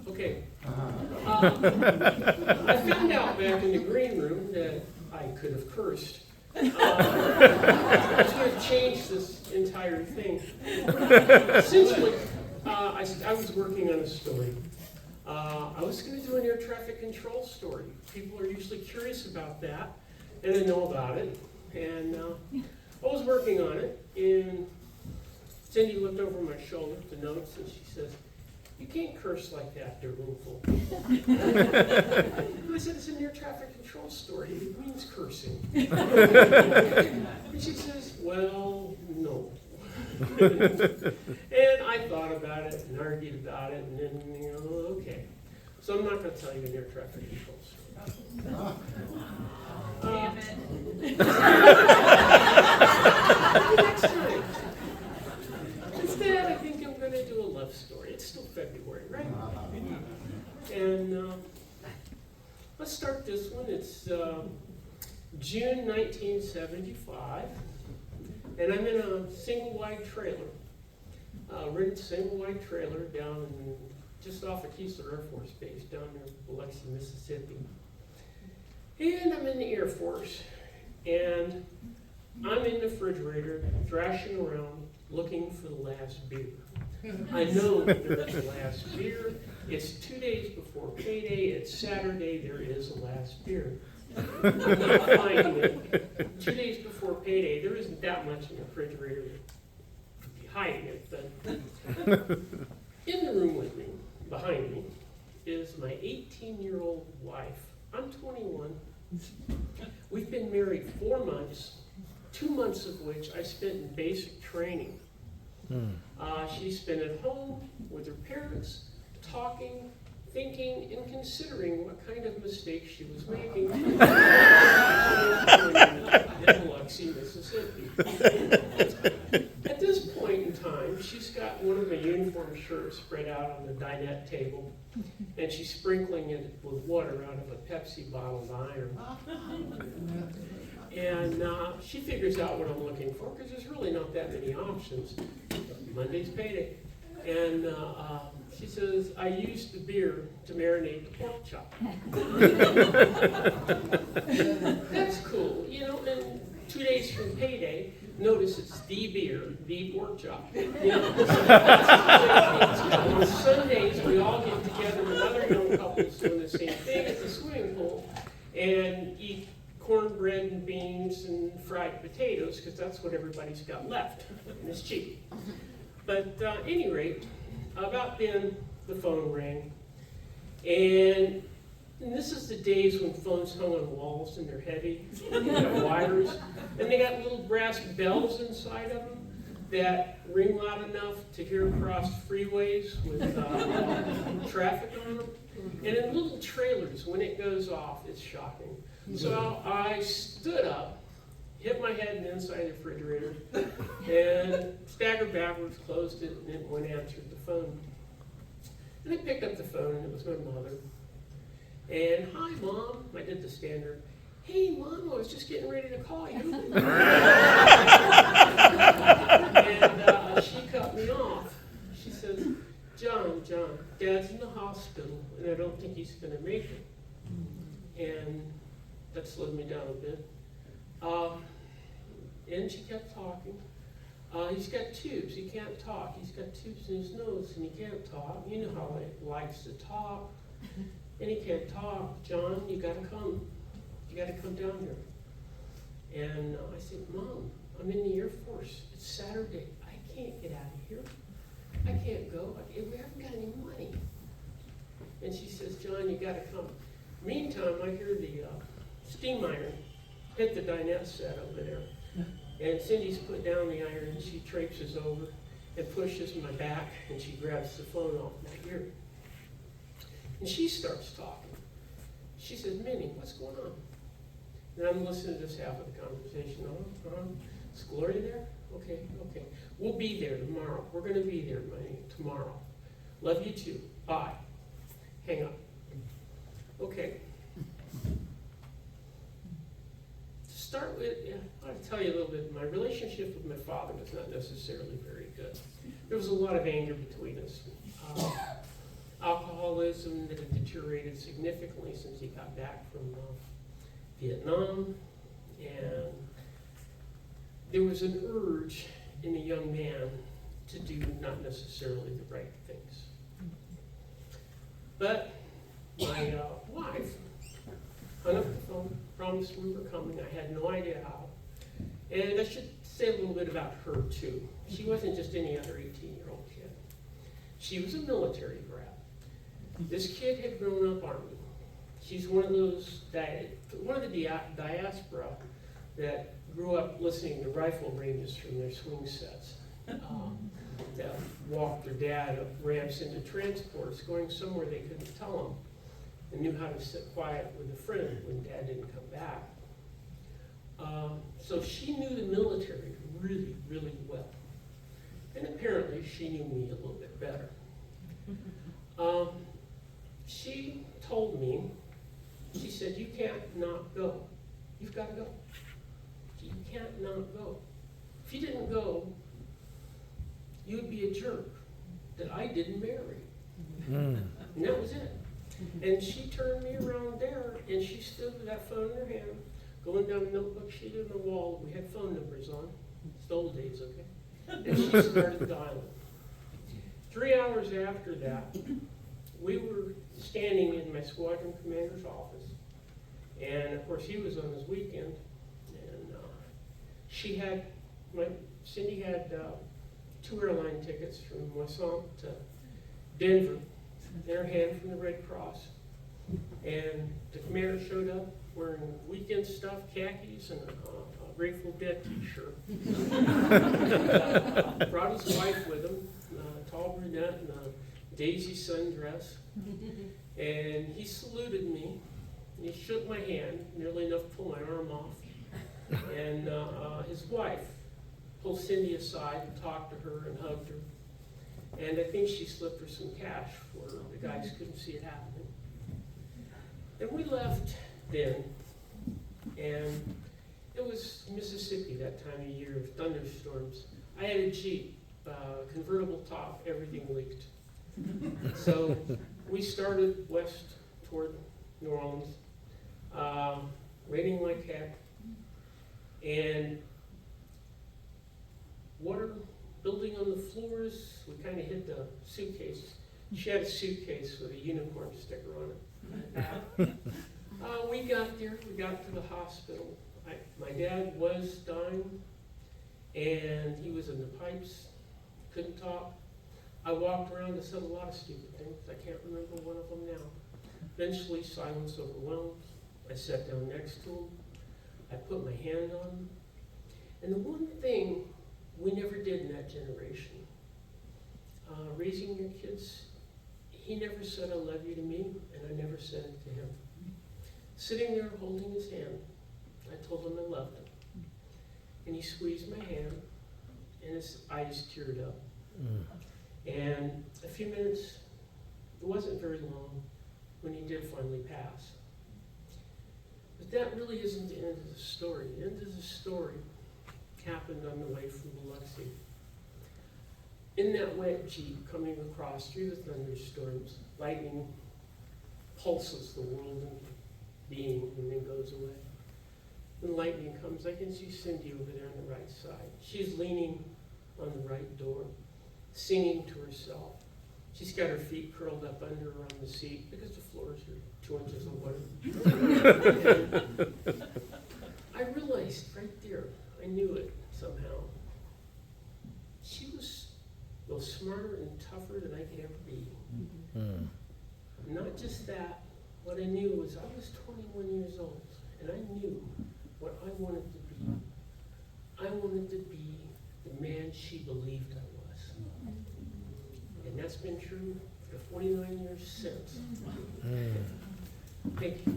Okay. I found out back in the green room that I could have cursed. I was going to change this entire thing. Essentially, I was working on a story. I was going to do an air traffic control story. People are usually curious about that, and they know about it. And I was working on it, and Cindy looked over my shoulder at the notes, and she says, "You can't curse like that, they're roomful." I said, "It's an air traffic control story. It means cursing." And she says, "Well, no." And I thought about it and argued about it, and then, okay. So I'm not going to tell you an air traffic control story. Damn it. Next time. Instead, I think I'm going to do a love story. It's still February, right? And let's start this one. It's June 1975, and I'm in a single-wide trailer, rented single-wide trailer down just off of Keesler Air Force Base down near Biloxi, Mississippi. And I'm in the Air Force, and I'm in the refrigerator, thrashing around, looking for the last beer. I know that there's a last beer. It's 2 days before payday. It's Saturday. There is a last beer. I'm not finding it. 2 days before payday, there isn't that much in the refrigerator to be hiding it. But in the room with me, behind me, is my 18-year-old wife. I'm 21. We've been married 4 months, 2 months of which I spent in basic training. She spent at home with her parents, talking, thinking, and considering what kind of mistakes she was making in Biloxi, Mississippi. At this point in time, she's got one of my uniform shirts spread out on the dinette table, and she's sprinkling it with water out of a Pepsi bottle of iron. And she figures out what I'm looking for, because there's really not that many options. Monday's payday. And she says, "I used the beer to marinate the pork chop." That's cool, and 2 days from payday, notice it's the beer, the pork chop. On Sundays, we all get together with other young couples doing the same thing at the swimming pool and eat cornbread and beans and fried potatoes, because that's what everybody's got left, and it's cheap. But at any rate, about then, the phone rang, and this is the days when phones hung on walls and they're heavy, and they got wires, and they got little brass bells inside of them that ring loud enough to hear across freeways with traffic on them. And in little trailers, when it goes off, it's shocking. So I stood up, hit my head in the inside of the refrigerator, and staggered backwards, closed it, and then went and answered the phone. And I picked up the phone, and it was my mother. And, "Hi, Mom." I did the standard. "Hey, Mom, I was just getting ready to call you." And she cut me off. She says, John, Dad's in the hospital, and I don't think he's going to make it." And that slowed me down a bit. And she kept talking. "He's got tubes. He can't talk. He's got tubes in his nose, and he can't talk. You know how he likes to talk. And he can't talk. John, you got to come. You got to come down here." And I said, "Mom, I'm in the Air Force. It's Saturday. I can't get out of here. I can't go. We haven't got any money." And she says, "John, you got to come." Meantime, I hear the steam iron hit the dinette set over there. And Cindy's put down the iron, and she traipses over and pushes my back, and she grabs the phone off my ear. And she starts talking. She says, "Minnie, what's going on?" And I'm listening to this half of the conversation. "Is Gloria there? Okay. We'll be there tomorrow. We're going to be there, Minnie, tomorrow. Love you too. Bye." Hang up. Okay. To start with, I'll tell you a little bit. My relationship with my father was not necessarily very good. There was a lot of anger between us. alcoholism that had deteriorated significantly since he got back from Vietnam, and there was an urge in a young man to do not necessarily the right things. But my wife hung up the phone, promised we were coming. I had no idea how. And I should say a little bit about her, too. She wasn't just any other 18-year-old kid. She was a military brat. This kid had grown up Army. She's one of those, one of the diaspora that grew up listening to rifle ranges from their swing sets. That walked their dad up ramps into transports, going somewhere they couldn't tell them, and knew how to sit quiet with a friend when dad didn't come back. So she knew the military really, really well. And apparently she knew me a little bit better. She told me, she said, you can't not go. You've got to go. You can't not go. If you didn't go, you would be a jerk that I didn't marry. And that was it. And she turned me around there, and she stood with that phone in her hand, going down the notebook sheet on the wall. We had phone numbers on. It's the old days, okay? And she started dialing. 3 hours after that, we were standing in my squadron commander's office. And of course, he was on his weekend. And Cindy had 2 airline tickets from Moisant to Denver in her hand from the Red Cross. And the commander showed up wearing weekend stuff, khakis, and a Grateful Dead t-shirt. Brought his wife with him, a tall brunette in a daisy sundress. And he saluted me, and he shook my hand, nearly enough to pull my arm off. And his wife pulled Cindy aside and talked to her and hugged her. And I think she slipped her some cash for her. The guys couldn't see it happening. And we left then, and it was Mississippi that time of year, thunderstorms. I had a Jeep, convertible top, everything leaked. So we started west toward New Orleans, raining like heck, and water building on the floors. We kind of hit the suitcase. She had a suitcase with a unicorn sticker on it. We got there, we got to the hospital. My dad was dying, and he was in the pipes, couldn't talk. I walked around and said a lot of stupid things. I can't remember one of them now. Eventually, silence overwhelmed. I sat down next to him. I put my hand on him. And the one thing we never did in that generation, raising your kids, he never said I love you to me, and I never said it to him. Sitting there holding his hand, I told him I loved him. And he squeezed my hand, and his eyes teared up. And a few minutes, it wasn't very long, when he did finally pass. But that really isn't the end of the story. The end of the story happened on the way from Biloxi. In that wet Jeep coming across through the thunderstorms, lightning pulses the world into being and then goes away. When lightning comes, I can see Cindy over there on the right side. She's leaning on the right door, singing to herself. She's got her feet curled up under her on the seat because the floors are 2 inches of water. And I realized right there, I knew it somehow. She was both smarter and tougher than I could ever be. Not just that, what I knew was I was 21 years old, and I knew what I wanted to be. I wanted to be the man she believed I was. And that's been true for 49 years since. Thank you.